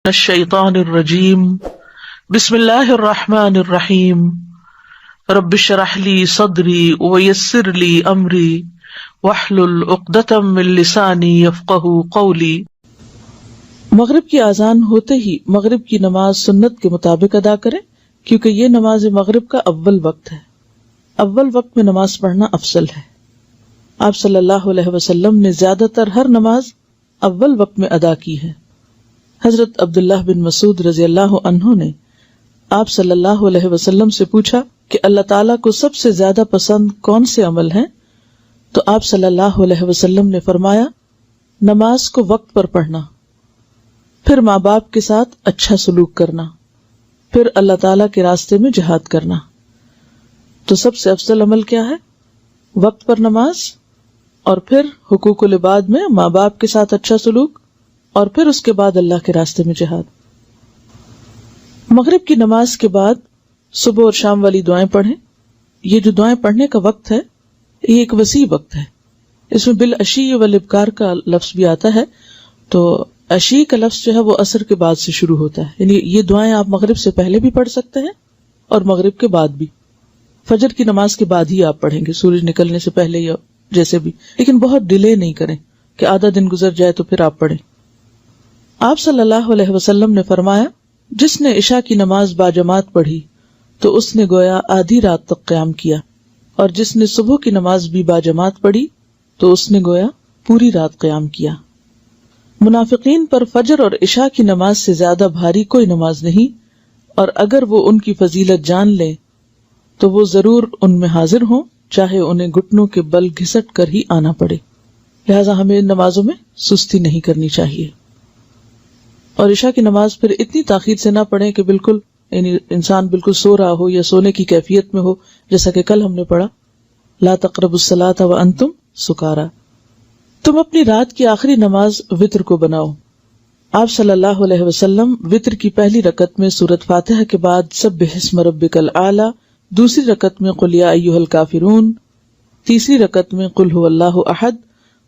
الشیطان الرجیم بسم اللہ الرحمن الرحیم رب اشرح لی صدری ویسر لی امری واحلل عقدۃ من لسانی یفقہوا قولی۔ مغرب کی اذان ہوتے ہی مغرب کی نماز سنت کے مطابق ادا کریں، کیونکہ یہ نماز مغرب کا اول وقت ہے۔ اول وقت میں نماز پڑھنا افضل ہے۔ آپ صلی اللہ علیہ وسلم نے زیادہ تر ہر نماز اول وقت میں ادا کی ہے۔ حضرت عبداللہ بن مسعود رضی اللہ عنہ نے آپ صلی اللہ علیہ وسلم سے پوچھا کہ اللہ تعالیٰ کو سب سے زیادہ پسند کون سے عمل ہیں؟ تو آپ صلی اللہ علیہ وسلم نے فرمایا، نماز کو وقت پر پڑھنا، پھر ماں باپ کے ساتھ اچھا سلوک کرنا، پھر اللہ تعالیٰ کے راستے میں جہاد کرنا۔ تو سب سے افضل عمل کیا ہے؟ وقت پر نماز، اور پھر حقوق العباد میں ماں باپ کے ساتھ اچھا سلوک، اور پھر اس کے بعد اللہ کے راستے میں جہاد۔ مغرب کی نماز کے بعد صبح اور شام والی دعائیں پڑھیں۔ یہ جو دعائیں پڑھنے کا وقت ہے، یہ ایک وسیع وقت ہے۔ اس میں بالعشی والابکار کا لفظ بھی آتا ہے، تو عشی کا لفظ جو ہے وہ عصر کے بعد سے شروع ہوتا ہے، یعنی یہ دعائیں آپ مغرب سے پہلے بھی پڑھ سکتے ہیں اور مغرب کے بعد بھی۔ فجر کی نماز کے بعد ہی آپ پڑھیں گے، سورج نکلنے سے پہلے یا جیسے بھی، لیکن بہت ڈیلے نہیں کریں کہ آدھا دن گزر جائے تو پھر آپ پڑھیں۔ آپ صلی اللہ علیہ وسلم نے فرمایا، جس نے عشاء کی نماز باجماعت پڑھی تو اس نے گویا آدھی رات تک قیام کیا، اور جس نے صبح کی نماز بھی باجماعت پڑھی تو اس نے گویا پوری رات قیام کیا۔ منافقین پر فجر اور عشاء کی نماز سے زیادہ بھاری کوئی نماز نہیں، اور اگر وہ ان کی فضیلت جان لیں تو وہ ضرور ان میں حاضر ہوں، چاہے انہیں گھٹنوں کے بل گھسٹ کر ہی آنا پڑے۔ لہذا ہمیں ان نمازوں میں سستی نہیں کرنی چاہیے۔ اور عشاء کی نماز پھر اتنی تاخیر سے نہ پڑھیں کہ بالکل یعنی انسان بالکل سو رہا ہو یا سونے کی کیفیت میں ہو، جیسا کہ کل ہم نے پڑھا، لا تقربوا الصلاۃ وانتم سکارا۔ تم اپنی رات کی آخری نماز وتر کو بناؤ۔ آپ صلی اللہ علیہ وسلم وتر کی پہلی رکعت میں سورۃ فاتحہ کے بعد سبح اسم ربک الاعلی، دوسری رکعت میں قل یا ایھا الکافرون، تیسری رکعت میں قل ھو اللہ احد،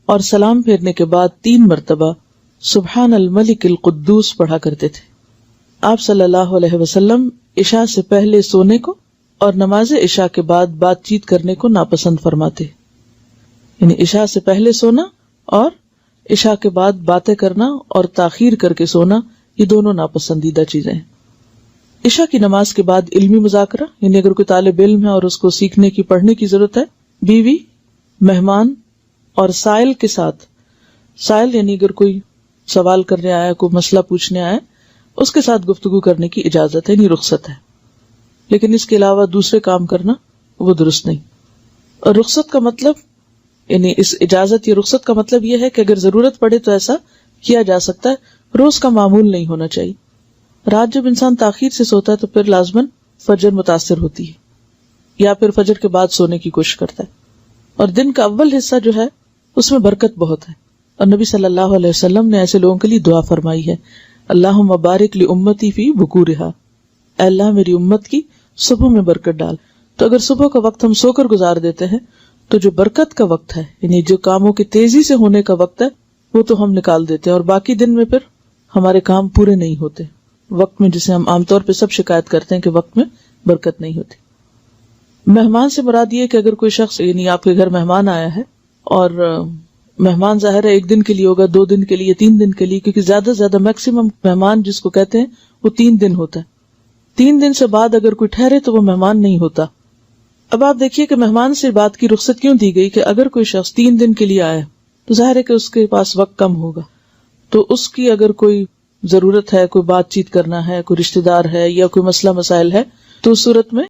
اور سلام پھیرنے کے بعد 3 مرتبہ سبحان الملک القدوس پڑھا کرتے تھے۔ آپ صلی اللہ علیہ وسلم عشاء سے پہلے سونے کو اور نماز عشاء کے بعد بات چیت کرنے کو ناپسند فرماتے، یعنی عشاء سے پہلے سونا اور عشاء کے بعد باتیں کرنا اور تاخیر کر کے سونا، یہ دونوں ناپسندیدہ چیزیں ہیں۔ عشاء کی نماز کے بعد علمی مذاکرہ، یعنی اگر کوئی طالب علم ہے اور اس کو سیکھنے کی پڑھنے کی ضرورت ہے، بیوی، مہمان اور سائل کے ساتھ، سائل یعنی اگر کوئی سوال کرنے آیا، کوئی مسئلہ پوچھنے آیا، اس کے ساتھ گفتگو کرنے کی اجازت ہے، یعنی رخصت ہے، لیکن اس کے علاوہ دوسرے کام کرنا وہ درست نہیں۔ اور رخصت کا مطلب یعنی اس اجازت یا رخصت کا مطلب یہ ہے کہ اگر ضرورت پڑے تو ایسا کیا جا سکتا ہے، روز کا معمول نہیں ہونا چاہیے۔ رات جب انسان تاخیر سے سوتا ہے تو پھر لازماً فجر متاثر ہوتی ہے، یا پھر فجر کے بعد سونے کی کوشش کرتا ہے، اور دن کا اول حصہ جو ہے اس میں برکت بہت ہے، اور نبی صلی اللہ علیہ وسلم نے ایسے لوگوں کے لیے دعا فرمائی ہے، اللہم بارک لامتی فی بکورہا، اے اللہ میری امت کی صبح میں برکت ڈال۔ تو اگر صبح کا وقت ہم سو کر گزار دیتے ہیں تو جو برکت کا وقت ہے، یعنی جو کاموں کے تیزی سے ہونے کا وقت ہے، وہ تو ہم نکال دیتے ہیں، اور باقی دن میں پھر ہمارے کام پورے نہیں ہوتے وقت میں، جسے ہم عام طور پہ سب شکایت کرتے ہیں کہ وقت میں برکت نہیں ہوتی۔ مہمان سے مراد یہ کہ اگر کوئی شخص یعنی آپ کے گھر مہمان آیا ہے، اور مہمان ظاہر ہے 1 دن کے لیے ہوگا، 2 دن کے لیے، 3 دن کے لیے، کیونکہ زیادہ سے زیادہ میکسیمم مہمان جس کو کہتے ہیں وہ 3 دن ہوتا ہے۔ 3 دن سے بعد اگر کوئی ٹھہرے تو وہ مہمان نہیں ہوتا۔ اب آپ دیکھیے کہ مہمان سے بات کی رخصت کیوں دی گئی، کہ اگر کوئی شخص 3 دن کے لیے آیا تو ظاہر ہے کہ اس کے پاس وقت کم ہوگا، تو اس کی اگر کوئی ضرورت ہے، کوئی بات چیت کرنا ہے، کوئی رشتہ دار ہے یا کوئی مسئلہ مسائل ہے، تو اس صورت میں